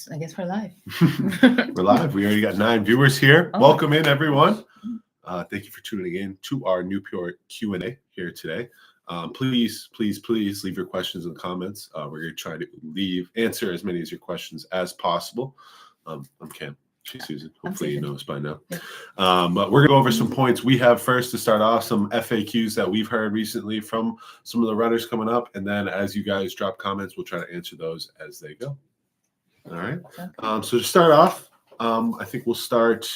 I guess we're live. We're live. We already got 9 viewers here. Oh. Welcome in, everyone. Thank you for tuning in to our Newport Q&A here today. Please leave your questions and comments. We're going to try to answer as many of your questions as possible. I'm Cam. She's Susan. Hopefully you know us by now. Yeah. But we're going to go over some points we have first to start off, some FAQs that we've heard recently from some of the runners coming up. And then as you guys drop comments, we'll try to answer those as they go. All right. So to start off, I think we'll start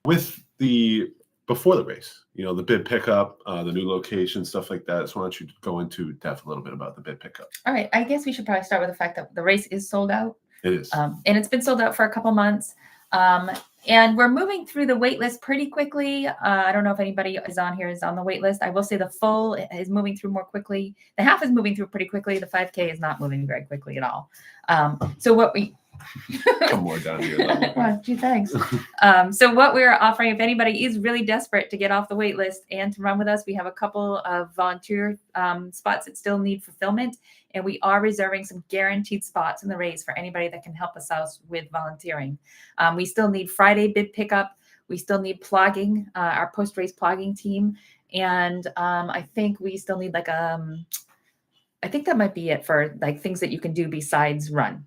with the before the race, the bid pickup, the new location, stuff like that. So why don't you go into depth a little bit about the bid pickup? All right. I guess we should probably start with the fact that the race is sold out. It is. And it's been sold out for a couple months. And we're moving through the wait list pretty quickly. I don't know if anybody is on the wait list. I will say the full is moving through more quickly. The half is moving through pretty quickly. The 5K is not moving very quickly at all. So what we come more down here. Well, gee, thanks. So what we're offering, if anybody is really desperate to get off the wait list and to run with us, we have a couple of volunteer spots that still need fulfillment. And we are reserving some guaranteed spots in the race for anybody that can help us out with volunteering. We still need Friday bid pickup. We still need plogging, our post-race plogging team. And I think we still need I think that might be it for things that you can do besides run.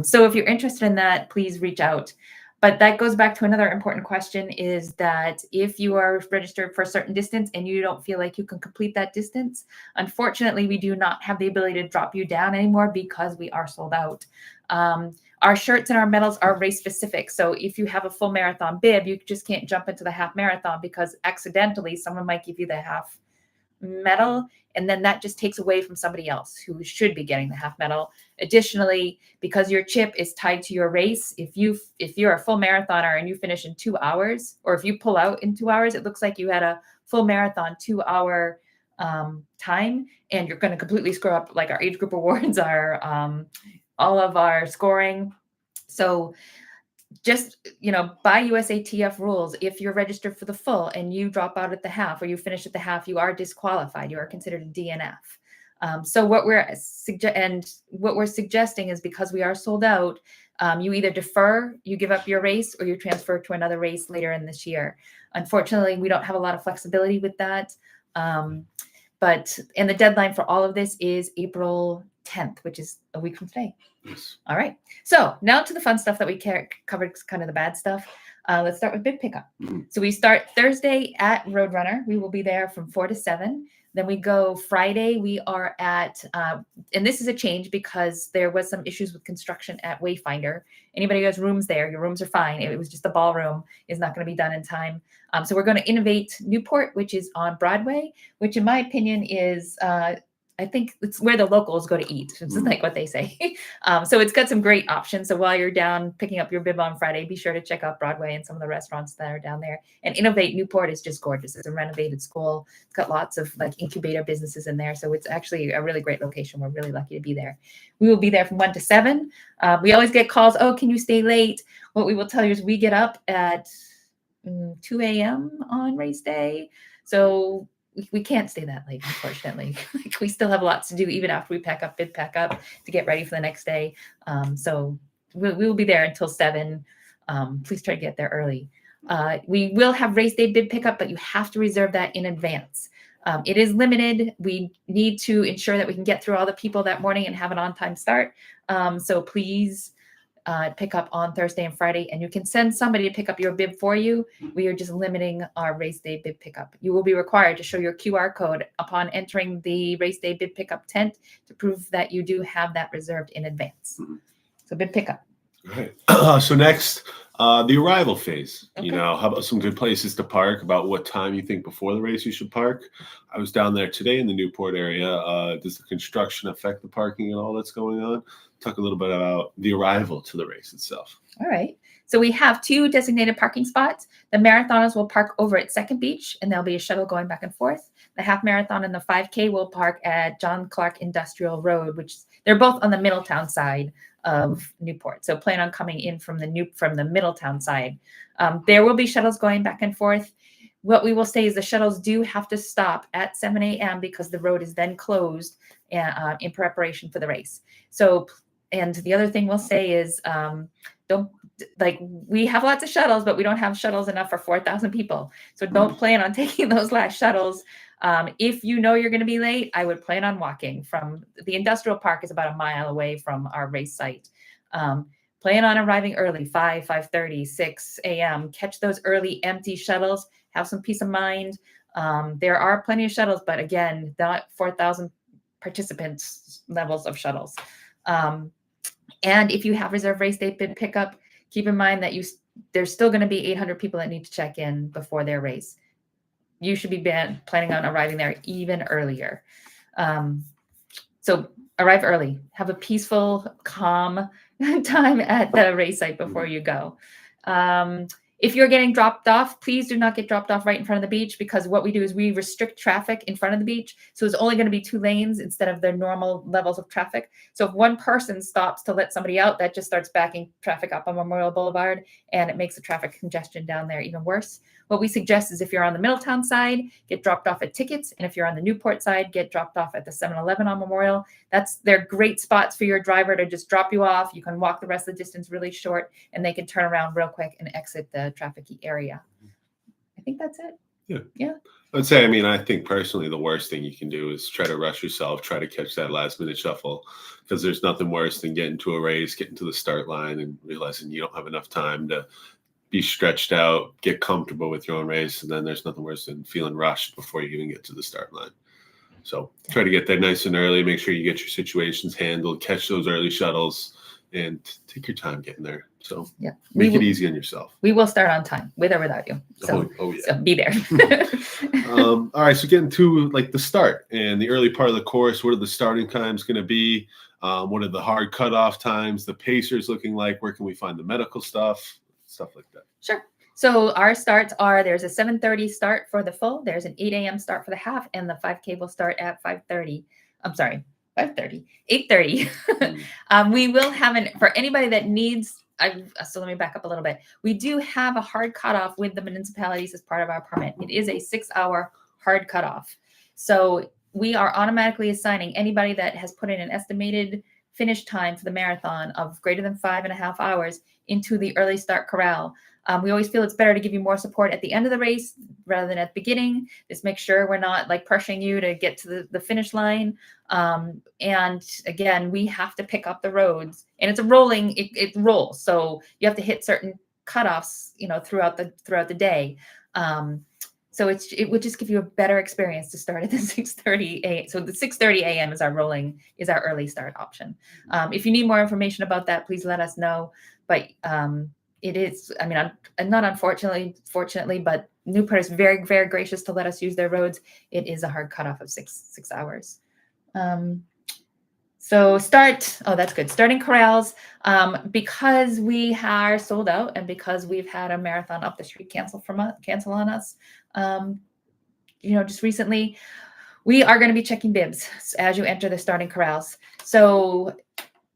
So if you're interested in that, please reach out. But that goes back to another important question, is that if you are registered for a certain distance and you don't feel like you can complete that distance, unfortunately, we do not have the ability to drop you down anymore because we are sold out. Our shirts and our medals are race specific. So if you have a full marathon bib, you just can't jump into the half marathon because accidentally someone might give you the half medal, and then that just takes away from somebody else who should be getting the half medal. Additionally, because your chip is tied to your race, if you're a full marathoner and you finish in 2 hours, or if you pull out in 2 hours, it looks like you had a full marathon 2-hour time, and you're going to completely screw up our age group awards, our all of our scoring. So just, by USATF rules, if you're registered for the full and you drop out at the half or you finish at the half, you are disqualified. You are considered a DNF. So what we're suggesting is, because we are sold out, you either defer, you give up your race, or you transfer to another race later in this year. Unfortunately, we don't have a lot of flexibility with that. And the deadline for all of this is April 10th, which is a week from today. Yes. All right. So now to the fun stuff that we covered, kind of the bad stuff. Let's start with bid pickup. Mm-hmm. So we start Thursday at Roadrunner. We will be there from 4 to 7. Then we go Friday. We are at, and this is a change because there was some issues with construction at Wayfinder. Anybody who has rooms there, your rooms are fine. It was just the ballroom is not going to be done in time. So we're going to innovate Newport, which is on Broadway, which in my opinion is, I think it's where the locals go to eat. It's like what they say. So it's got some great options. So while you're down picking up your bib on Friday, be sure to check out Broadway and some of the restaurants that are down there. And Innovate Newport is just gorgeous. It's a renovated school. It's got lots of incubator businesses in there. So it's actually a really great location. We're really lucky to be there. We will be there from 1 to 7. We always get calls, oh, can you stay late? What we will tell you is we get up at 2 a.m. on race day. So we can't stay that late, unfortunately. We still have lots to do even after we pack up to get ready for the next day. So we will be there until 7. Please try to get there early. We will have race day bid pickup, but you have to reserve that in advance. It is limited. We need to ensure that we can get through all the people that morning and have an on-time start. So please pick up on Thursday and Friday, and you can send somebody to pick up your bib for you. We are just limiting our race day bib pickup. You will be required to show your QR code upon entering the race day bib pickup tent to prove that you do have that reserved in advance. So bib pickup. All right. So next, the arrival phase. Okay. How about some good places to park? About what time you think before the race you should park? I was down there today in the Newport area. Does the construction affect the parking and all that's going on? Talk a little bit about the arrival to the race itself. All right. So we have 2 designated parking spots. The marathoners will park over at Second Beach, and there'll be a shuttle going back and forth. The half marathon and the 5K will park at John Clark Industrial Road, which they're both on the Middletown side of Newport. So plan on coming in from the Middletown side. There will be shuttles going back and forth. What we will say is the shuttles do have to stop at 7 a.m. because the road is then closed in preparation for the race. So and the other thing we'll say is, don't, like, we have lots of shuttles, but we don't have shuttles enough for 4,000 people. So don't plan on taking those last shuttles. If you know you're going to be late, I would plan on walking. From the industrial park is about a mile away from our race site. Plan on arriving early, 5:30, 6 a.m. Catch those early empty shuttles. Have some peace of mind. There are plenty of shuttles, but again, not 4,000 participants levels of shuttles. And if you have reserved race day bid pickup, keep in mind that there's still going to be 800 people that need to check in before their race. You should be planning on arriving there even earlier. So arrive early. Have a peaceful, calm time at the race site before you go. If you're getting dropped off, please do not get dropped off right in front of the beach, because what we do is we restrict traffic in front of the beach. So it's only going to be 2 lanes instead of the normal levels of traffic. So if one person stops to let somebody out, that just starts backing traffic up on Memorial Boulevard, and it makes the traffic congestion down there even worse. What we suggest is if you're on the Middletown side, get dropped off at Tickets. And if you're on the Newport side, get dropped off at the 7-Eleven on Memorial. They're great spots for your driver to just drop you off. You can walk the rest of the distance really short, and they can turn around real quick and exit the trafficy area. I think that's it. Yeah. I'd say, I mean, I think personally the worst thing you can do is try to rush yourself, try to catch that last minute shuffle, because there's nothing worse than getting to a race, getting to the start line and realizing you don't have enough time to be stretched out, get comfortable with your own race. And then there's nothing worse than feeling rushed before you even get to the start line. So try to get there nice and early, make sure you get your situations handled, catch those early shuttles, and take your time getting there. So yeah, make it easy on yourself. We will start on time, with or without you. So, so be there. All right, so getting to like the start and the early part of the course, what are the starting times going to be? What are the hard cutoff times? The pacers looking like? Where can we find the medical stuff like that? Sure. So our starts are, there's a 7:30 start for the full, there's an 8 a.m. start for the half, and the 5K will start at 5:30. I'm sorry, 5:30, 8:30. We will have for anybody that needs, so let me back up a little bit. We do have a hard cutoff with the municipalities as part of our permit. It is a 6-hour hard cutoff. So we are automatically assigning anybody that has put in an estimated finish time for the marathon of greater than 5.5 hours into the early start corral. We always feel it's better to give you more support at the end of the race rather than at the beginning. Just make sure we're not like pressuring you to get to the finish line. And again, we have to pick up the roads, and it's a rolling, it rolls. So you have to hit certain cutoffs, throughout the day. So it would just give you a better experience to start at the 6:30 a.m. So the 6:30 a.m. is our early start option. If you need more information about that, please let us know. But it is, I mean, not fortunately, but Newport is very, very gracious to let us use their roads. It is a hard cutoff of 6 hours. So that's good. Starting corrals, because we are sold out and because we've had a marathon up the street cancel on us, just recently, we are going to be checking bibs as you enter the starting corrals. So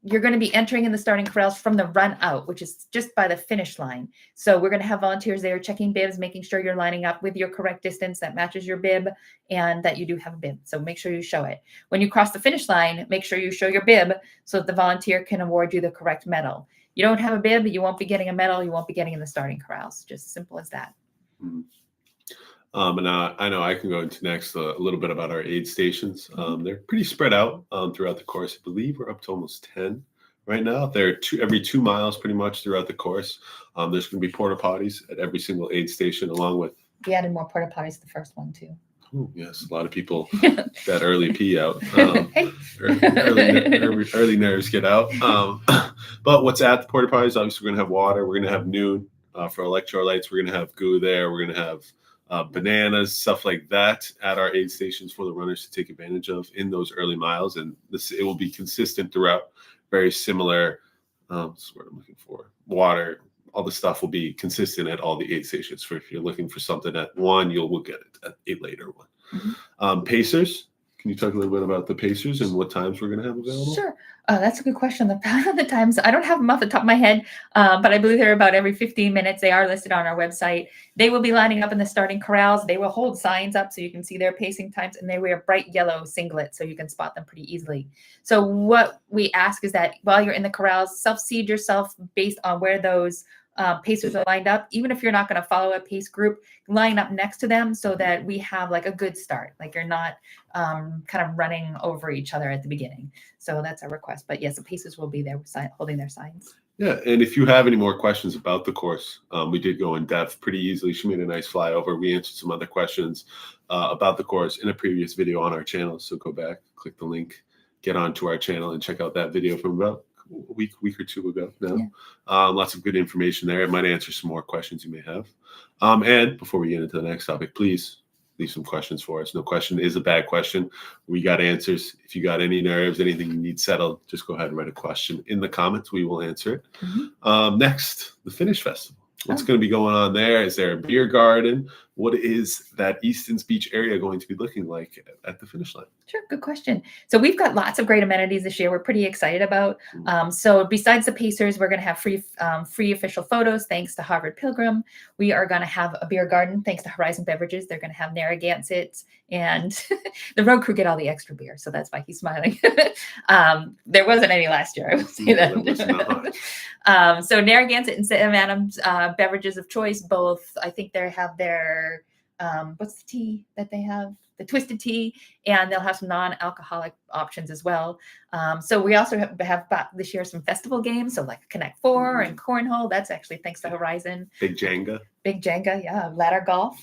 you're going to be entering in the starting corrals from the run out, which is just by the finish line. So we're going to have volunteers there checking bibs, making sure you're lining up with your correct distance that matches your bib and that you do have a bib. So make sure you show it. When you cross the finish line, make sure you show your bib so that the volunteer can award you the correct medal. You don't have a bib, you won't be getting a medal. You won't be getting in the starting corrals. Just simple as that. Mm-hmm. And I know I can go into next a little bit about our aid stations. They're pretty spread out throughout the course. I believe we're up to almost 10 right now. They're every 2 miles pretty much throughout the course. There's going to be porta potties at every single aid station, along with. We added more porta potties the first one too. Oh, yes, a lot of people that early pee out. Early nerves get out. But what's at the porta potties? Obviously, we're going to have water. We're going to have noon for electrolytes. We're going to have goo there. We're going to have bananas, stuff like that at our aid stations for the runners to take advantage of in those early miles. And it will be consistent throughout, very similar. That's what I'm looking for. Water, all the stuff will be consistent at all the aid stations. For if you're looking for something at one, we'll get it at a later one. Mm-hmm. Pacers, Can you talk a little bit about the Pacers and what times we're going to have available? Sure. That's a good question. The times, I don't have them off the top of my head, but I believe they're about every 15 minutes. They are listed on our website. They will be lining up in the starting corrals. They will hold signs up so you can see their pacing times, and they wear bright yellow singlets so you can spot them pretty easily. So what we ask is that while you're in the corrals, self-seed yourself based on where those pacers are lined up. Even if you're not going to follow a pace group, line up next to them so that we have like a good start. Like you're not kind of running over each other at the beginning. So that's our request. But yes, the pacers will be there holding their signs. Yeah, and if you have any more questions about the course, we did go in depth pretty easily. She made a nice flyover. We answered some other questions about the course in a previous video on our channel. So go back, click the link, get onto our channel, and check out that video from about a week or two ago now. Yeah. Lots of good information there. It might answer some more questions you may have. And before we get into the next topic, please leave some questions for us. No question is a bad question. We got answers. If you got any nerves, anything you need settled, just go ahead and write a question in the comments. We will answer it. Mm-hmm. Next, the Finish Festival. What's going to be going on there? Is there a beer garden? What is that Easton's Beach area going to be looking like at the finish line? Sure, good question. So we've got lots of great amenities this year. We're pretty excited about. So besides the Pacers, we're going to have free official photos thanks to Harvard Pilgrim. We are going to have a beer garden thanks to Horizon Beverages. They're going to have Narragansett, and the road crew get all the extra beer. So that's why he's smiling. There wasn't any last year, I will say that. So Narragansett and Sam Adams beverages of choice, both. I think they have their what's the tea that they have? The twisted tea, and they'll have some non-alcoholic options as well. So we also have this year some festival games, so like Connect Four and Cornhole. That's actually thanks to Horizon. Big Jenga, yeah. Ladder golf,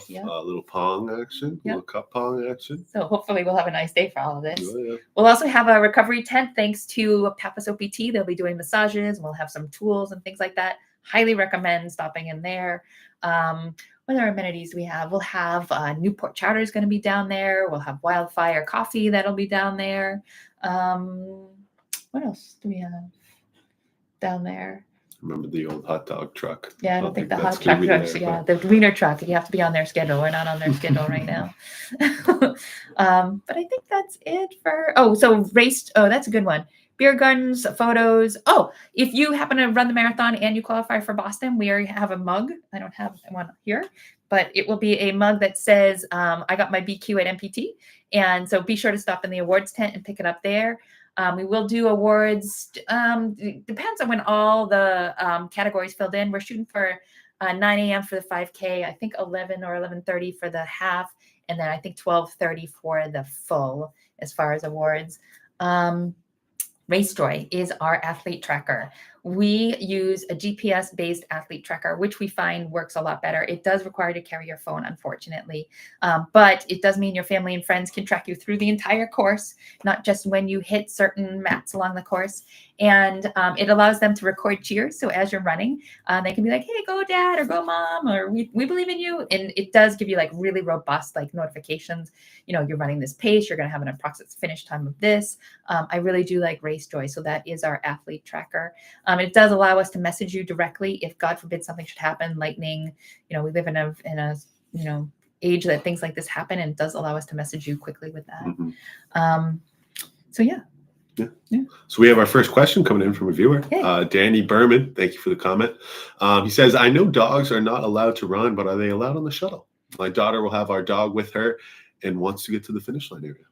yeah. Little pong action, little cup pong action. So hopefully we'll have a nice day for all of this. Yeah. We'll also have a recovery tent thanks to Pappas OPT. They'll be doing massages. We'll have some tools and things like that. Highly recommend stopping in there. What other amenities do we have? We'll have Newport Chowder is going to be down there. We'll have Wildfire Coffee that'll be down there. What else do we have down there? Remember the old hot dog truck? Yeah, I don't think the hot dog trucks. Yeah, the wiener truck. You have to be on their schedule. We're not on their schedule right now. But I think that's it for. So race. Oh, that's a good one. Beer gardens, photos. If you happen to run the marathon and you qualify for Boston, we already have a mug. I don't have one here, but it will be a mug that says, I got my BQ at MPT. And so be sure to stop in the awards tent and pick it up there. We will do awards. Depends on when all the categories filled in. We're shooting for 9 a.m. for the 5K. I think 11 or 11:30 for the half. And then I think 12:30 for the full as far as awards. RaceJoy is our athlete tracker. We use a GPS-based athlete tracker, which we find works a lot better. It does require you to carry your phone, unfortunately, but it does mean your family and friends can track you through the entire course, not just when you hit certain mats along the course. And it allows them to record cheers. So as you're running, they can be like, hey, go dad or go mom, or we believe in you. And it does give you like really robust like notifications. You know, you're running this pace, you're going to have an approximate finish time of this. I really do like RaceJoy. So that is our athlete tracker. It does allow us to message you directly if God forbid something should happen, lightning. You know, we live in a age that things like this happen, and it does allow us to message you quickly with that. So yeah. So we have our first question coming in from a viewer, Danny Berman. Thank you for the comment. He says, I know dogs are not allowed to run, but are they allowed on the shuttle? My daughter will have our dog with her and wants to get to the finish line area.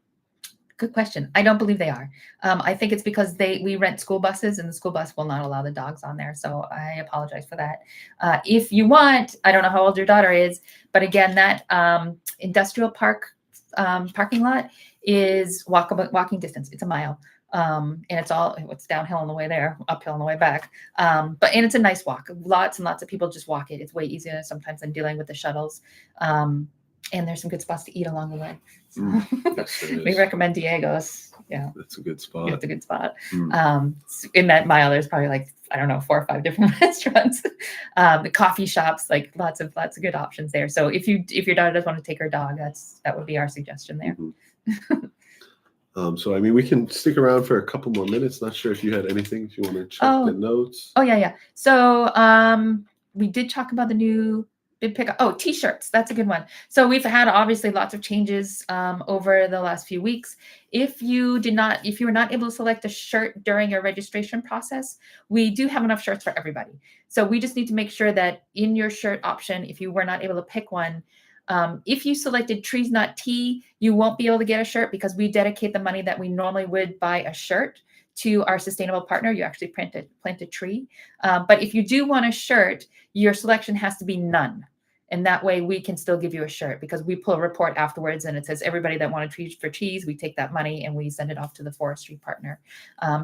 Good question. I don't believe they are. I think it's because we rent school buses, and the school bus will not allow the dogs on there. So I apologize for that. If you want, I don't know how old your daughter is, but again, that industrial park parking lot is walking distance. It's a mile. And it's downhill on the way there, uphill on the way back. And it's a nice walk. Lots and lots of people just walk it. It's way easier sometimes than dealing with the shuttles. And there's some good spots to eat along the way. So Yes, we recommend Diego's. Yeah. That's a good spot. It's a good spot. In that mile, there's probably like, I don't know, 4 or 5 different restaurants, the coffee shops, like lots of good options there. So if your daughter does want to take her dog, that would be our suggestion there. So, I mean, we can stick around for a couple more minutes. Not sure if you had anything, if you want to check the notes. Oh, yeah. So we did talk about the new Big pick. Oh, t-shirts. That's a good one. So we've had obviously lots of changes over the last few weeks. If you were not able to select a shirt during your registration process, we do have enough shirts for everybody. So we just need to make sure that in your shirt option, if you were not able to pick one, if you selected trees not tea, you won't be able to get a shirt because we dedicate the money that we normally would buy a shirt to our sustainable partner. You actually plant a tree. But if you do want a shirt, your selection has to be none. And that way we can still give you a shirt because we pull a report afterwards and it says everybody that wanted trees for trees, we take that money and we send it off to the forestry partner.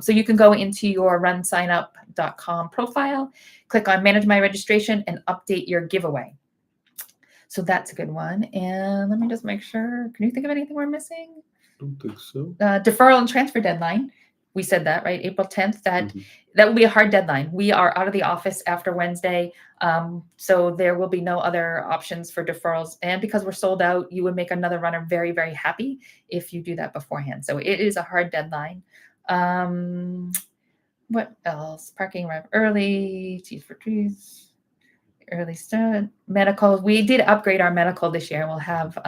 So you can go into your runsignup.com profile, click on manage my registration and update your giveaway. So that's a good one. And let me just make sure. Can you think of anything we're missing? I don't think so. Deferral and transfer deadline. We said that, right? April 10th. That will be a hard deadline. We are out of the office after Wednesday. So there will be no other options for deferrals. And because we're sold out, you would make another runner very, very happy if you do that beforehand. So it is a hard deadline. What else? Parking arrive early, teas for trees, early start, medical. We did upgrade our medical this year. We'll have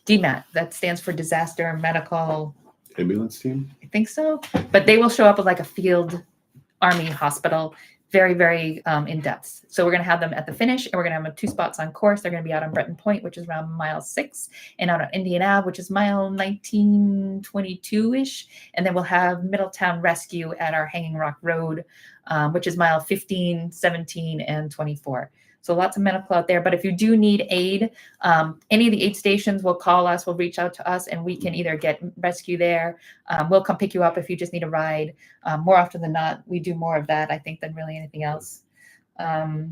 DMAT. That stands for Disaster Medical Ambulance team? I think so. But they will show up with like a field army hospital, very, very in depth. So we're going to have them at the finish, and we're going to have them 2 spots on course. They're going to be out on Breton Point, which is around mile 6, and out on Indian Ave, which is mile 1922-ish. And then we'll have Middletown Rescue at our Hanging Rock Road, which is mile 15, 17, and 24. So lots of medical out there. But if you do need aid, any of the aid stations will call us, will reach out to us, and we can either get rescue there. We'll come pick you up if you just need a ride. More often than not, we do more of that, I think, than really anything else. I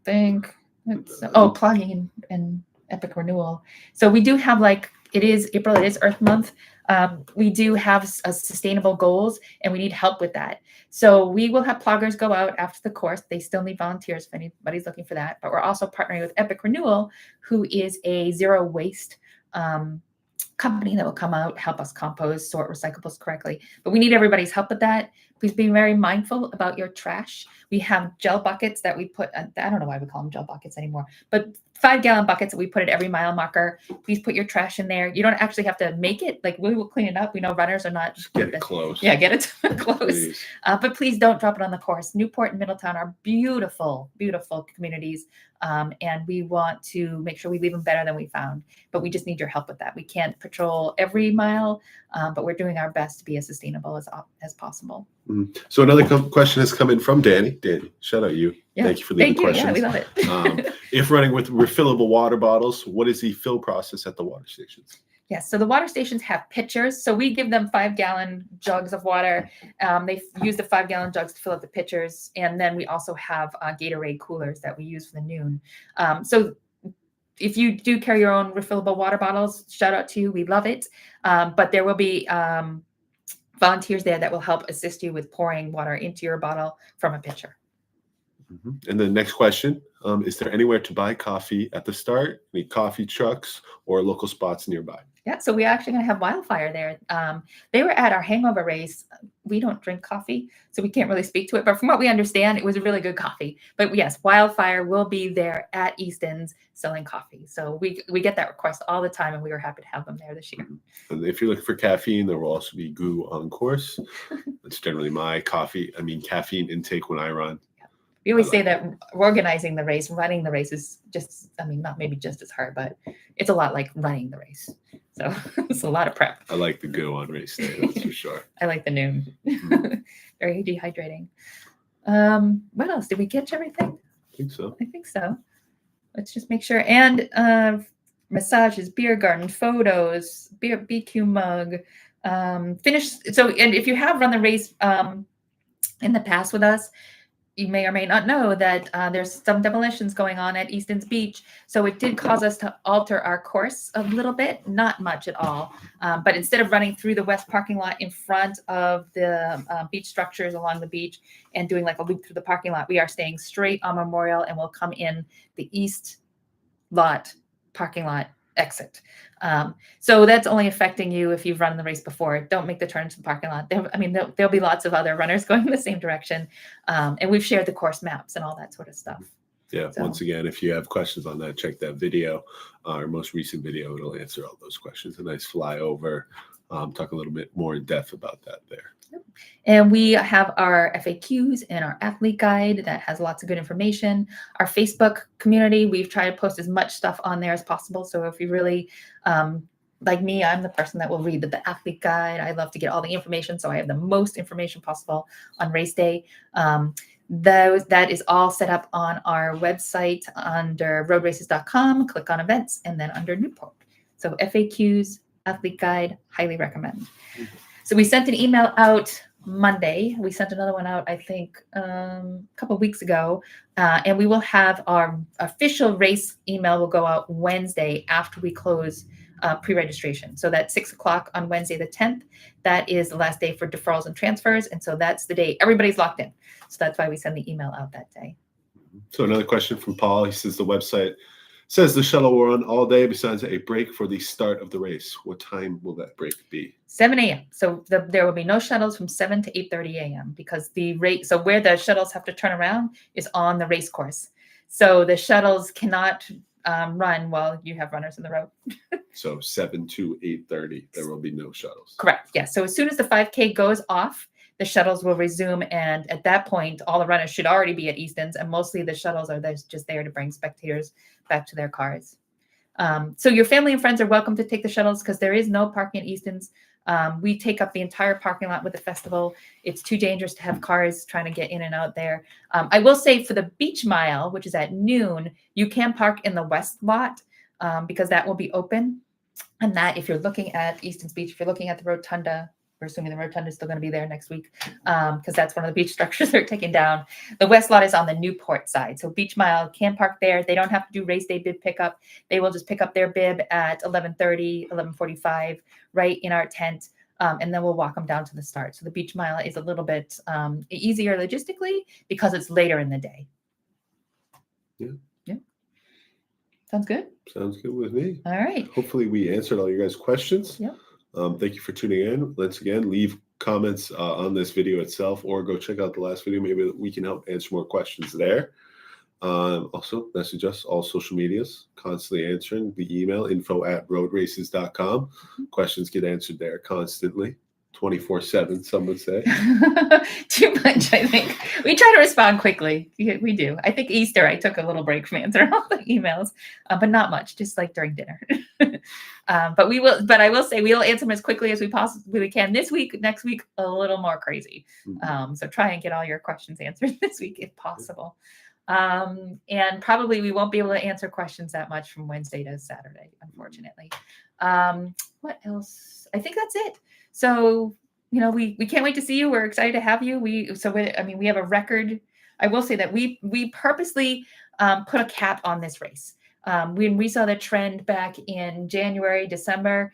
think it's, plugging and Epic Renewal. So we do have it is April, it is Earth Month. We do have sustainable goals, and we need help with that. So we will have pluggers go out after the course. They still need volunteers if anybody's looking for that. But we're also partnering with Epic Renewal, who is a zero waste company that will come out, help us compost, sort recyclables correctly. But we need everybody's help with that. Please be very mindful about your trash. We have gel buckets that we put, I don't know why we call them gel buckets anymore, but 5-gallon buckets that we put at every mile marker. Please put your trash in there. You don't actually have to make it. We will clean it up. We know runners are not. Just get it close. Yeah, get it close. But please don't drop it on the course. Newport and Middletown are beautiful, beautiful communities. And we want to make sure we leave them better than we found. But we just need your help with that. We can't patrol every mile, but we're doing our best to be as sustainable as possible. So another question has come in from Danny. Danny, shout out you. Yeah. Thank you for leaving questions. Yeah, we love it. If running with refillable water bottles, what is the fill process at the water stations? Yes, so the water stations have pitchers. So we give them 5-gallon jugs of water. They use the 5-gallon jugs to fill up the pitchers. And then we also have Gatorade coolers that we use for the noon. So if you do carry your own refillable water bottles, shout out to you. We love it. But there will be volunteers there that will help assist you with pouring water into your bottle from a pitcher. And the next question, is there anywhere to buy coffee at the start? Any coffee trucks or local spots nearby? Yeah, so we're actually going to have Wildfire there. They were at our hangover race. We don't drink coffee, so we can't really speak to it. But from what we understand, it was a really good coffee. But yes, Wildfire will be there at Easton's selling coffee. So we get that request all the time, and we were happy to have them there this year. And if you're looking for caffeine, there will also be Goo on course. That's generally my caffeine intake when I run. We always say that organizing the race, running the race is just, not maybe just as hard, but it's a lot like running the race. So it's a lot of prep. I like the go on race day, that's for sure. I like the noon. Very dehydrating. What else? Did we catch everything? I think so. Let's just make sure. And massages, beer garden, photos, BQ mug, finish. So, and if you have run the race in the past with us, you may or may not know that there's some demolitions going on at Easton's Beach. So it did cause us to alter our course a little bit, not much at all. But instead of running through the west parking lot in front of the beach structures along the beach and doing like a loop through the parking lot, we are staying straight on Memorial and we'll come in the east parking lot exit. So that's only affecting you if you've run the race before. Don't make the turn to the parking lot. There'll be lots of other runners going in the same direction. And we've shared the course maps and all that sort of stuff. Yeah. So- Once again, if you have questions on that, check that video, our most recent video. It'll answer all those questions. A nice flyover. Talk a little bit more in depth about that there. And we have our FAQs and our athlete guide that has lots of good information. Our Facebook community, we've tried to post as much stuff on there as possible. So if you really, like me, I'm the person that will read the athlete guide. I love to get all the information, so I have the most information possible on race day. That is all set up on our website under roadraces.com. Click on events and then under Newport. So FAQs, athlete guide, highly recommend. So we sent an email out Monday. We sent another one out, I think, a couple of weeks ago. And we will have our official race email will go out Wednesday after we close pre-registration. So that's 6 o'clock on Wednesday the 10th. That is the last day for deferrals and transfers. And so that's the day everybody's locked in. So that's why we send the email out that day. So another question from Paul. He says the website says the shuttle will run all day besides a break for the start of the race. What time will that break be? 7 a.m. So there will be no shuttles from 7 to 8:30 a.m. because the race. So where the shuttles have to turn around is on the race course. So the shuttles cannot run while you have runners in the road. So 7 to 8:30, there will be no shuttles. Correct. Yes. So as soon as the 5K goes off, the shuttles will resume. And at that point, all the runners should already be at Easton's. And mostly the shuttles are just there to bring spectators back to their cars. So your family and friends are welcome to take the shuttles because there is no parking at Easton's. We take up the entire parking lot with the festival. It's too dangerous to have cars trying to get in and out there. I will say for the beach mile, which is at noon, you can park in the west lot because that will be open. And that if you're looking at Easton's Beach, if you're looking at the rotunda, we're assuming the rotunda is still going to be there next week because that's one of the beach structures they're taking down. The west lot is on the Newport side. So beach mile can park there. They don't have to do race day bib pickup. They will just pick up their bib at 11:30, 11:45 right in our tent. And then we'll walk them down to the start. So the beach mile is a little bit easier logistically because it's later in the day. Yeah. Sounds good? Sounds good with me. All right. Hopefully we answered all your guys' questions. Yep. Thank you for tuning in. Once again, leave comments on this video itself or go check out the last video. Maybe we can help answer more questions there. Also, message us all social medias, constantly answering the email info@roadraces.com. Questions get answered there constantly, 24/7, some would say. Too much, I think. We try to respond quickly. We do. I think Easter, I took a little break from answering all the emails, but not much, just like during dinner. But I will say we will answer them as quickly as we possibly can this week. Next week, a little more crazy. So try and get all your questions answered this week if possible. And probably we won't be able to answer questions that much from Wednesday to Saturday, unfortunately. What else? I think that's it. So, we can't wait to see you. We're excited to have you. We have a record. I will say that we purposely put a cap on this race. When we saw the trend back in January, December,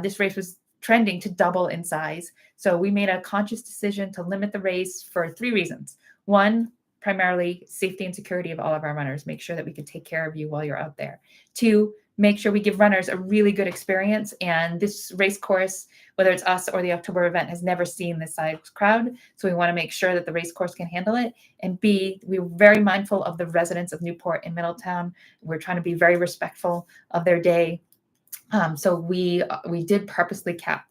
this race was trending to double in size. So we made a conscious decision to limit the race for 3 reasons. One, primarily safety and security of all of our runners. Make sure that we can take care of you while you're out there. 2, make sure we give runners a really good experience. And this race course, whether it's us or the October event, has never seen this size crowd. So we want to make sure that the race course can handle it. And B, we're very mindful of the residents of Newport and Middletown. We're trying to be very respectful of their day. So we did purposely cap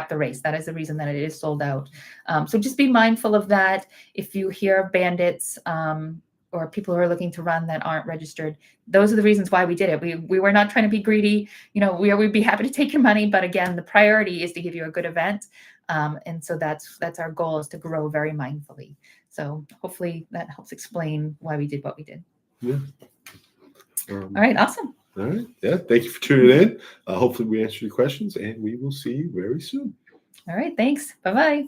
the race. That is the reason that it is sold out. So just be mindful of that. If you hear bandits or people who are looking to run that aren't registered, those are the reasons why we did it. We were not trying to be greedy. We'd be happy to take your money, but again, the priority is to give you a good event. And so that's our goal, is to grow very mindfully. So hopefully that helps explain why we did what we did. Yeah. All right. Awesome. All right. Yeah. Thank you for tuning in. Hopefully we answered your questions, and we will see you very soon. All right. Thanks. Bye-bye.